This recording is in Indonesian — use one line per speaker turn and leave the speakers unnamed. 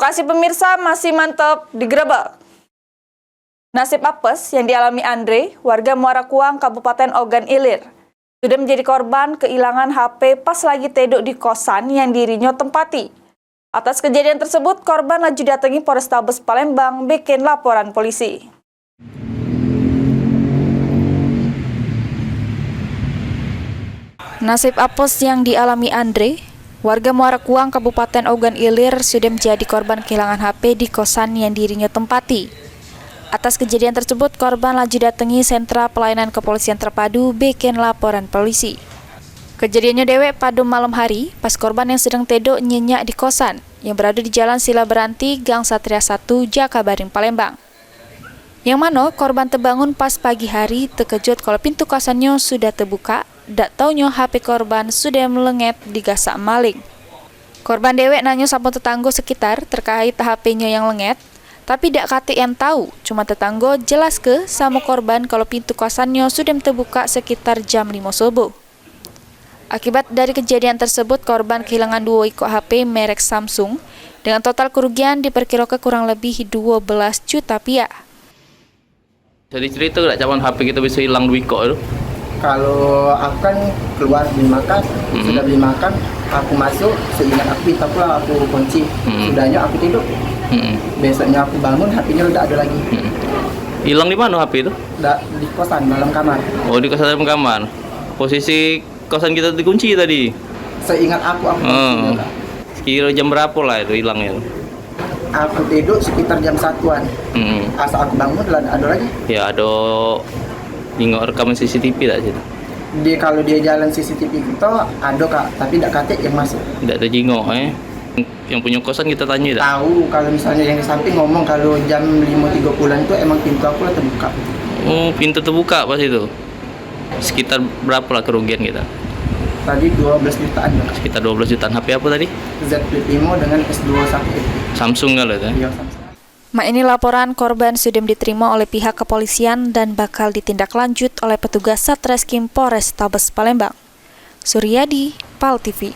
Bekasi pemirsa masih mantap digerebek. Nasib apes yang dialami Andre, warga Muara Kuang, Kabupaten Ogan Ilir, sudah menjadi korban kehilangan HP pas lagi teduk di kosan yang dirinya tempati. Atas kejadian tersebut, korban laju datangi Polrestabes Palembang bikin laporan polisi. Nasib apes yang dialami Andre, warga Muara Kuang, Kabupaten Ogan Ilir, sudah menjadi korban kehilangan HP di kosan yang dirinya tempati. Atas kejadian tersebut, korban laju datangi sentra pelayanan kepolisian terpadu bikin laporan polisi. Kejadiannya dewek pada malam hari, pas korban yang sedang tedok nyenyak di kosan yang berada di Jalan Sila Beranti, Gang Satria 1, Jakabaring, Palembang. Yang mana korban terbangun pas pagi hari terkejut kalau pintu kosannya sudah terbuka. Dak taunya HP korban sudah melengit digasak maling. Korban dewek nanya sama tetangga sekitar terkait HP-nya yang lengit, tapi dak kate yang tahu, cuma tetangga jelas ke sama korban kalau pintu kosannya sudah terbuka sekitar jam 5 subuh. Akibat dari kejadian tersebut, korban kehilangan 2 ikut HP merek Samsung dengan total kerugian diperkirakan kurang lebih 12 juta rupiah.
Jadi cerita tak cawan HP kita bisa hilang 2 ikut itu?
Kalau aku kan keluar beli makan, sudah beli makan, aku masuk, seingat aku pintu pula aku kunci, sudahnya aku tidur. Besoknya aku bangun, HP-nya udah ada lagi.
Hilang di mana HP itu?
Di kosan, dalam kamar.
Oh, di kosan dalam kamar. Posisi kosan kita dikunci tadi?
Seingat aku kunci.
Sekira jam berapa lah itu hilangnya?
Aku tidur sekitar jam 1-an. Asal aku bangun, ada lagi. Ya,
ada nengok rekaman CCTV tak sih?
Kalau dia jalan CCTV kita ada kak, tapi tidak kate yang masuk.
Tidak ada jingok Yang punya kosan kita tanya tak?
Tahu kalau misalnya yang di samping ngomong kalau jam 5.30 itu emang pintu aku lah terbuka.
Oh, pintu terbuka pas itu. Sekitar berapa lah kerugian kita?
Tadi 12 jutaan.
Sekitar 12 jutaan. HP apa tadi?
Z Flip 5 dengan S2 1.
Samsung kalau itu?
Iya, Samsung.
Ini laporan korban sudah diterima oleh pihak kepolisian dan bakal ditindaklanjut oleh petugas Satreskrim Polrestabes Palembang. Suryadi, PAL TV.